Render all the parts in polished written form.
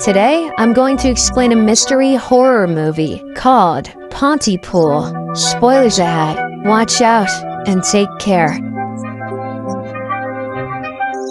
Today, I'm going to explain a mystery horror movie called Pontypool. Spoilers ahead. Watch out and take care.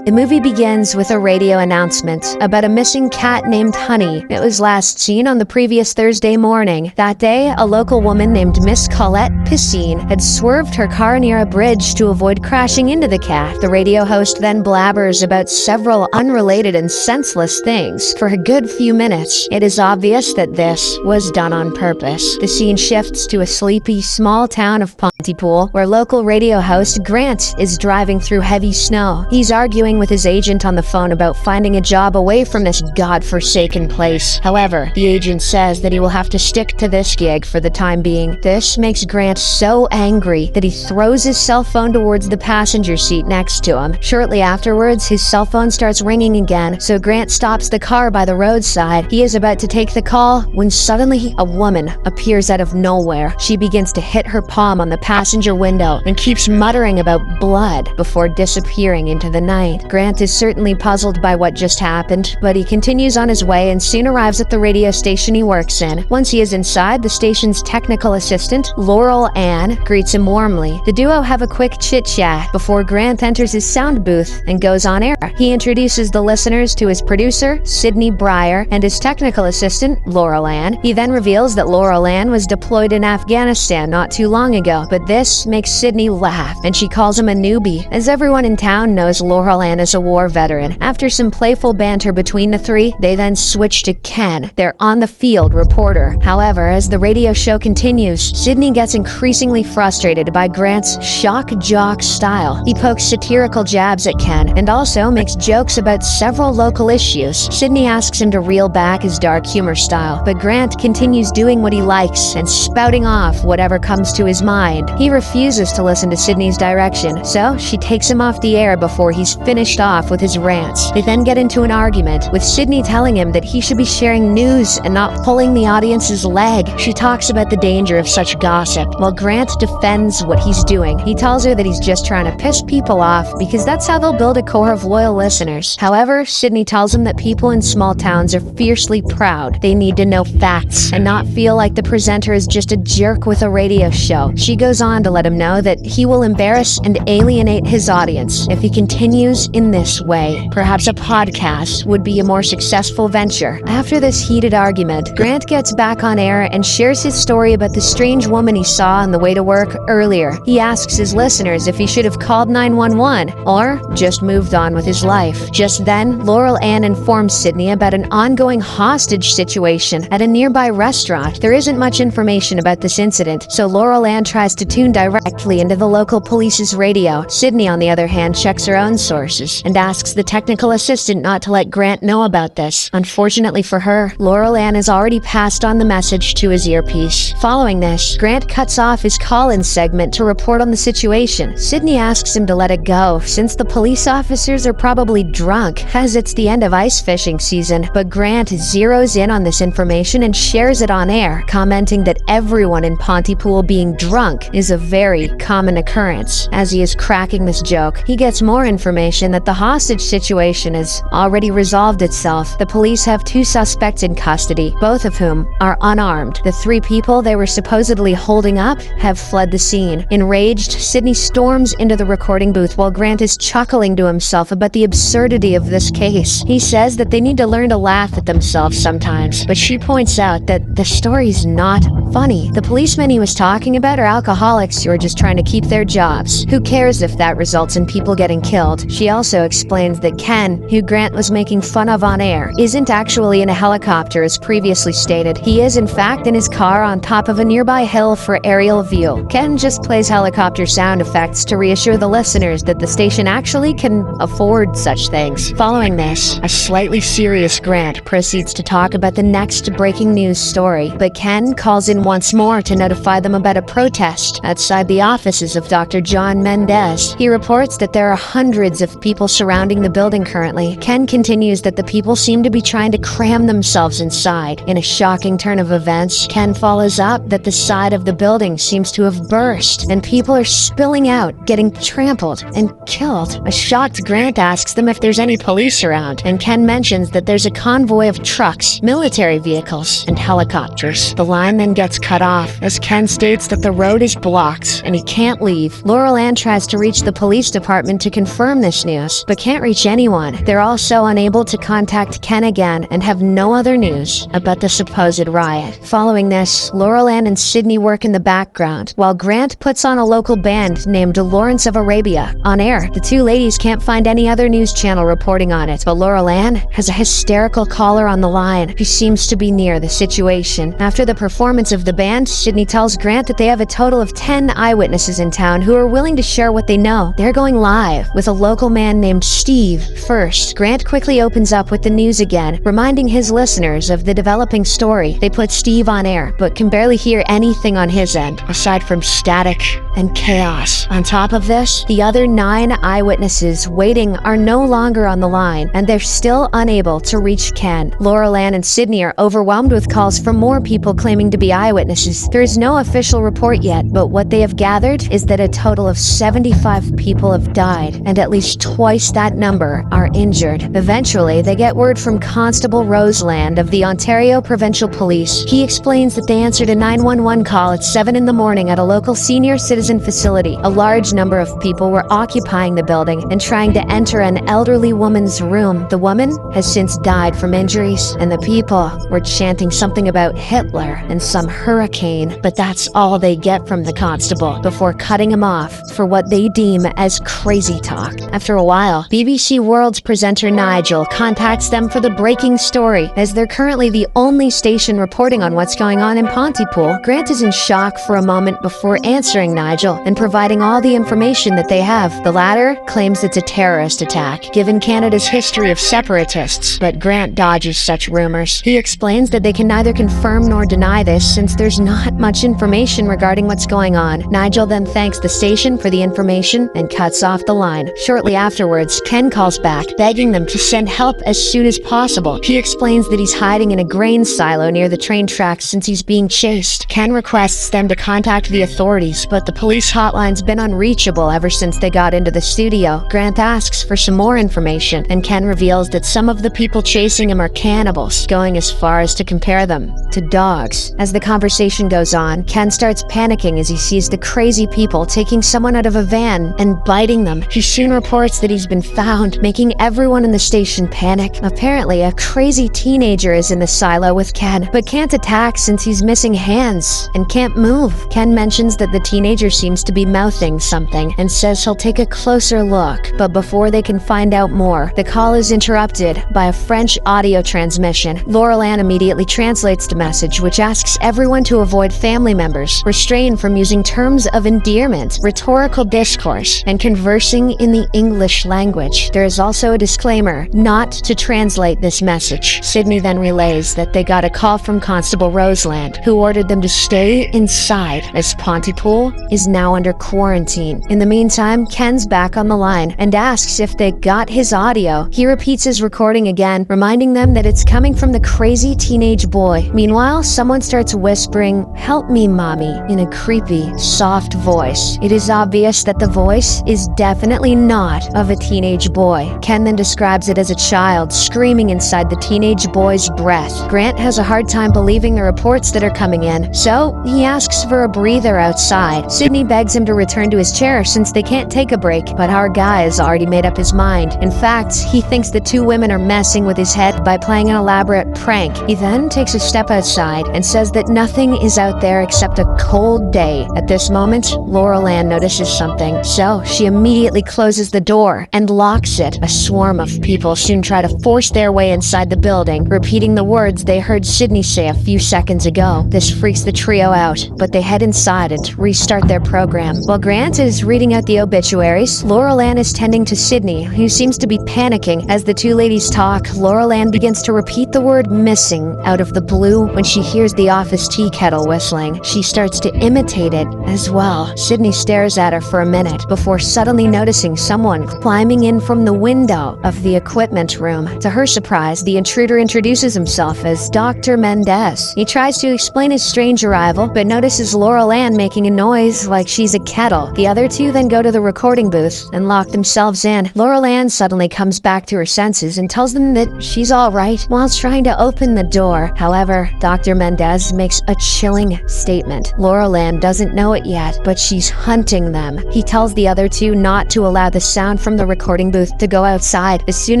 The movie begins with a radio announcement about a missing cat named Honey. It was last seen on the previous Thursday morning. That day, a local woman named Miss Colette Piscine had swerved her car near a bridge to avoid crashing into the cat. The radio host then blabbers about several unrelated and senseless things for a good few minutes. It is obvious that this was done on purpose. The scene shifts to a sleepy, small town of Pontypool, where local radio host Grant is driving through heavy snow. He's arguing with his agent on the phone about finding a job away from this godforsaken place. However, the agent says that he will have to stick to this gig for the time being. This makes Grant so angry that he throws his cell phone towards the passenger seat next to him. Shortly afterwards, his cell phone starts ringing again, so Grant stops the car by the roadside. He is about to take the call when suddenly a woman appears out of nowhere. She begins to hit her palm on the passenger window and keeps muttering about blood before disappearing into the night. Grant is certainly puzzled by what just happened, but he continues on his way and soon arrives at the radio station he works in. Once he is inside, the station's technical assistant, Laurel-Ann, greets him warmly. The duo have a quick chit-chat before Grant enters his sound booth and goes on air. He introduces the listeners to his producer, Sydney Briar, and his technical assistant, Laurel-Ann. He then reveals that Laurel-Ann was deployed in Afghanistan not too long ago, but this makes Sydney laugh, and she calls him a newbie. As everyone in town knows, Laurel-Ann is a war veteran. After some playful banter between the three, they then switch to Ken, their on-the-field reporter. However, as the radio show continues, Sydney gets increasingly frustrated by Grant's shock-jock style. He pokes satirical jabs at Ken and also makes jokes about several local issues. Sydney asks him to reel back his dark humor style, but Grant continues doing what he likes and spouting off whatever comes to his mind. He refuses to listen to Sydney's direction, so she takes him off the air before he's finished off with his rants. They then get into an argument, with Sydney telling him that he should be sharing news and not pulling the audience's leg. She talks about the danger of such gossip, while Grant defends what he's doing. He tells her that he's just trying to piss people off because that's how they'll build a core of loyal listeners. However, Sydney tells him that people in small towns are fiercely proud. They need to know facts and not feel like the presenter is just a jerk with a radio show. She goes on to let him know that he will embarrass and alienate his audience if he continues in this way. Perhaps a podcast would be a more successful venture. After this heated argument, Grant gets back on air and shares his story about the strange woman he saw on the way to work earlier. He asks his listeners if he should have called 911 or just moved on with his life. Just then, Laurel-Ann informs Sydney about an ongoing hostage situation at a nearby restaurant. There isn't much information about this incident, so Laurel-Ann tries to tune directly into the local police's radio. Sydney, on the other hand, checks her own sources and asks the technical assistant not to let Grant know about this. Unfortunately for her, Laurel-Ann has already passed on the message to his earpiece. Following this, Grant cuts off his call-in segment to report on the situation. Sydney asks him to let it go, since the police officers are probably drunk, as it's the end of ice fishing season, but Grant zeroes in on this information and shares it on air, commenting that everyone in Pontypool being drunk is a very common occurrence. As he is cracking this joke, he gets more information that the hostage situation has already resolved itself. The police have 2 suspects in custody, both of whom are unarmed. The 3 people they were supposedly holding up have fled the scene. Enraged, Sydney storms into the recording booth while Grant is chuckling to himself about the absurdity of this case. He says that they need to learn to laugh at themselves sometimes, but she points out that the story's not funny. The policemen he was talking about are alcoholics who are just trying to keep their jobs. Who cares if that results in people getting killed? She also explains that Ken, who Grant was making fun of on air, isn't actually in a helicopter as previously stated. He is in fact in his car on top of a nearby hill for aerial view. Ken just plays helicopter sound effects to reassure the listeners that the station actually can afford such things. Following this, a slightly serious Grant proceeds to talk about the next breaking news story, but Ken calls in once more to notify them about a protest outside the offices of Dr. Mendez. He reports that there are hundreds of people surrounding the building currently. Ken continues that the people seem to be trying to cram themselves inside. In a shocking turn of events, Ken follows up that the side of the building seems to have burst, and people are spilling out, getting trampled and killed. A shocked Grant asks them if there's any police around, and Ken mentions that there's a convoy of trucks, military vehicles, and helicopters. The line then gets cut off as Ken states that the road is blocked and he can't leave. Laurel-Ann tries to reach the police department to confirm this news, but can't reach anyone. They're also unable to contact Ken again and have no other news about the supposed riot. Following this, Laurel-Ann and Sidney work in the background, while Grant puts on a local band named Lawrence of Arabia. On air, the two ladies can't find any other news channel reporting on it, but Laurel-Ann has a hysterical caller on the line who seems to be near the situation. After the performance of the band, Sidney tells Grant that they have a total of 10 eyewitnesses in town who are willing to share what they know. They're going live with a local man named Steve first. Grant quickly opens up with the news again, reminding his listeners of the developing story. They put Steve on air, but can barely hear anything on his end, aside from static and chaos. On top of this, the other 9 eyewitnesses waiting are no longer on the line, and they're still unable to reach Ken. Laurel-Ann and Sidney are overwhelmed with calls from more people claiming to be eyewitnesses. There is no official report yet, but what they have gathered is that a total of 75 people have died, and at least twice that number are injured. Eventually, they get word from Constable Roseland of the Ontario Provincial Police. He explains that they answered a 911 call at 7 in the morning at a local senior citizen facility. A large number of people were occupying the building and trying to enter an elderly woman's room. The woman has since died from injuries, and the people were chanting something about Hitler and some hurricane, but that's all they get from the constable before cutting him off for what they deem as crazy talk. After a while, BBC World's presenter Nigel contacts them for the breaking story, as they're currently the only station reporting on what's going on in Pontypool. Grant is in shock for a moment before answering Nigel and providing all the information that they have. The latter claims it's a terrorist attack, given Canada's history of separatists, but Grant dodges such rumors. He explains that they can neither confirm nor deny this since there's not much information regarding what's going on. Nigel then thanks the station for the information and cuts off the line. Shortly afterwards, Ken calls back, begging them to send help as soon as possible. He explains that he's hiding in a grain silo near the train tracks since he's being chased. Ken requests them to contact the authorities, but the police hotline's been unreachable ever since they got into the studio. Grant asks for some more information, and Ken reveals that some of the people chasing him are cannibals, going as far as to compare them to dogs. As the conversation goes on, Ken starts panicking as he sees the crazy people taking someone out of a van and biting them. He soon reports that he's been found, making everyone in the station panic. Apparently, a crazy teenager is in the silo with Ken, but can't attack since he's missing hands and can't move. Ken mentions that the teenager seems to be mouthing something and says he'll take a closer look, but before they can find out more, the call is interrupted by a French audio transmission. Laurel-Ann immediately translates the message, which asks everyone to avoid family members, restrain from using terms of endearment, rhetorical discourse, and conversing in the English language. There is also a disclaimer not to translate this message. Sidney then relays that they got a call from Constable Roseland, who ordered them to stay inside as Pontypool is now under quarantine. In the meantime, Ken's back on the line and asks if they got his audio. He repeats his recording again, reminding them that it's coming from the crazy teenage boy. Meanwhile, someone starts whispering, "Help me, mommy," in a creepy, soft voice. It is obvious that the voice is definitely not of a teenage boy. Ken then describes it as a child screaming inside the teenage boy's breath. Grant has a hard time believing the reports that are coming in, so he asks for a breather outside. Sidney begs him to return to his chair since they can't take a break, but our guy has already made up his mind. In fact, he thinks the two women are messing with his head by playing an elaborate prank. He then takes a step outside and says that nothing is out there except a cold day. At this moment, Laurel-Ann notices something, so she immediately closes the door and locks it. A swarm of people soon try to force their way inside the building, repeating the words they heard Sidney say a few seconds ago. This freaks the trio out, but they head inside and restart their program. While Grant is reading out the obituaries, Laurel-Ann is tending to Sidney, who seems to be panicking. As the two ladies talk, Laurel-Ann begins to repeat the word missing out of the blue when she hears the office tea kettle whistling. She starts to imitate it as well. Sidney stares at her for a minute before suddenly noticing someone climbing in from the window of the equipment room. To her surprise, the intruder introduces himself as Dr. Mendez. He tries to explain his strange arrival, but notices Laurel-Ann making a noise like she's a kettle. The other two then go to the recording booth and lock themselves in. Laurel-Ann suddenly comes back to her senses and tells them that she's alright while trying to open the door. However, Dr. Mendez makes a chilling statement. Laurel-Ann doesn't know it yet, but she's hunting them. He tells the other two not to allow the sound from the recording booth to go outside. As soon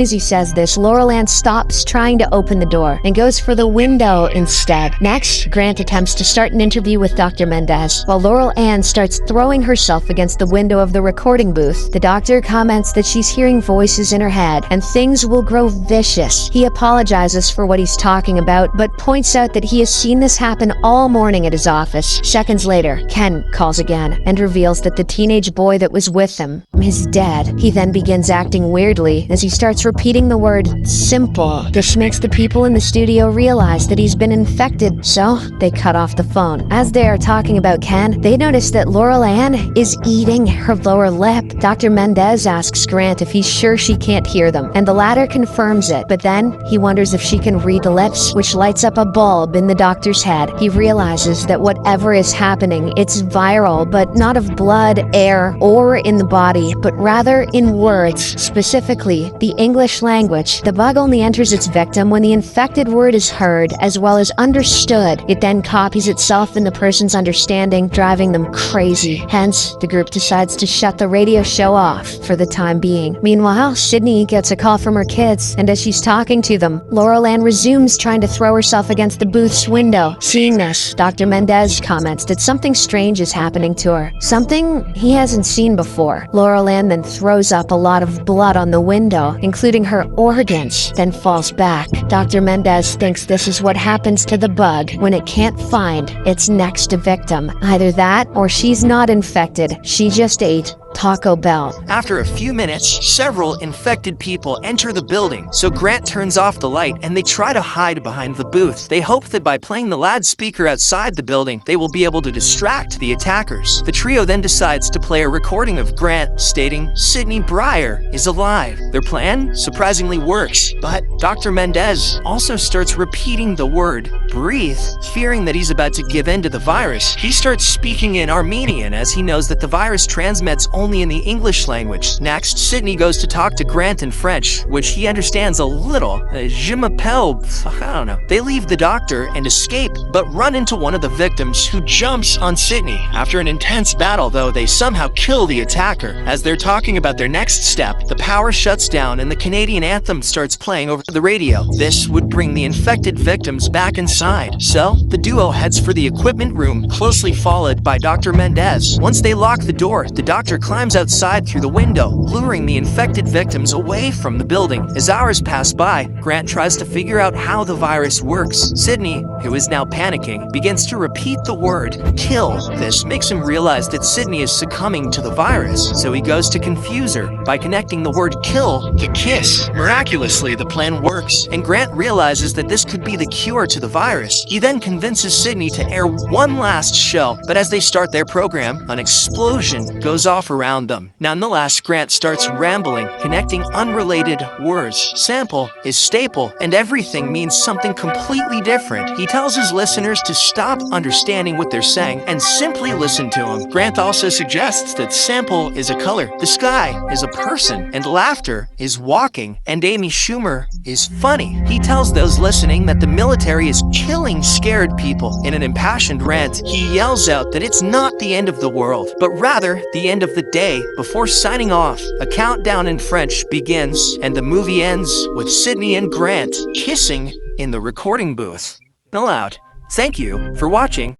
as he says this, Laurel-Ann stops trying to open the door and goes for the window instead. Next, Grant attempts to start an interview with Dr. Mendez, while Laurel-Ann starts throwing herself against the window of the recording booth. The doctor comments that she's hearing voices in her head and things will grow vicious. He apologizes for what he's talking about, but points out that he has seen this happen all morning at his office. Seconds later, Ken calls again and reveals that the teenage boy that was with him is dead. He then begins acting weirdly as he starts repeating the word simple. This makes the people in the studio realize that he's been infected, so they cut off the phone. As they are talking about Ken, they notice that Laurel-Ann is eating her lower lip. Dr. Mendez asks Grant if he's sure she can't hear them, and the latter confirms it, but then he wonders if she can read the lips, which lights up a bulb in the doctor's head. He realizes that whatever is happening, it's viral, but not of blood, air, or in the body, but rather in words, specifically the English language. The bug only enters its victim when the infected word is heard, as well as understood. It then copies itself in the person's understanding, driving them crazy. Hence, the group decides to shut the radio show off for the time being. Meanwhile, Sydney gets a call from her kids, and as she's talking to them, Laurel-Ann resumes trying to throw herself against the booth's window. Seeing this, Dr. Mendez comments that something strange is happening to her, something he hasn't seen before. Laurel-Ann then throws up a lot of blood on the window, including her organs, then falls back. Dr. Mendez thinks this is what happens to the bug when it can't find its next victim. Either that, or she's not infected, she just ate Taco Bell. After a few minutes, several infected people enter the building, so Grant turns off the light and they try to hide behind the booth. They hope that by playing the loudspeaker outside the building, they will be able to distract the attackers. The trio then decides to play a recording of Grant stating Sydney Briar is alive. Their plan surprisingly works, but Dr. Mendez also starts repeating the word breathe, fearing that he's about to give in to the virus. He starts speaking in Armenian as he knows that the virus transmits only in the English language. Next, Sydney goes to talk to Grant in French, which he understands a little. Je m'appelle, I don't know. They leave the doctor and escape, but run into one of the victims who jumps on Sydney. After an intense battle, though, they somehow kill the attacker. As they're talking about their next step, the power shuts down and the Canadian anthem starts playing over the radio. This would bring the infected victims back inside. So, the duo heads for the equipment room, closely followed by Dr. Mendez. Once they lock the door, the doctor climbs outside through the window, luring the infected victims away from the building. As hours pass by, Grant tries to figure out how the virus works. Sydney, who is now panicking, begins to repeat the word kill. This makes him realize that Sydney is succumbing to the virus, so he goes to confuse her by connecting the word kill to kiss. Miraculously, the plan works, and Grant realizes that this could be the cure to the virus. He then convinces Sydney to air one last show, but as they start their program, an explosion goes off around them. Nonetheless, Grant starts rambling, connecting unrelated words. Sample is staple, and everything means something completely different. He tells his listeners to stop understanding what they're saying and simply listen to him. Grant also suggests that sample is a color, the sky is a person, and laughter is walking, and Amy Schumer is funny. He tells those listening that the military is killing scared people. In an impassioned rant, he yells out that it's not the end of the world, but rather the end of the day. Before signing off, a countdown in French begins, and the movie ends with Sydney and Grant kissing in the recording booth. Aloud. Thank you for watching.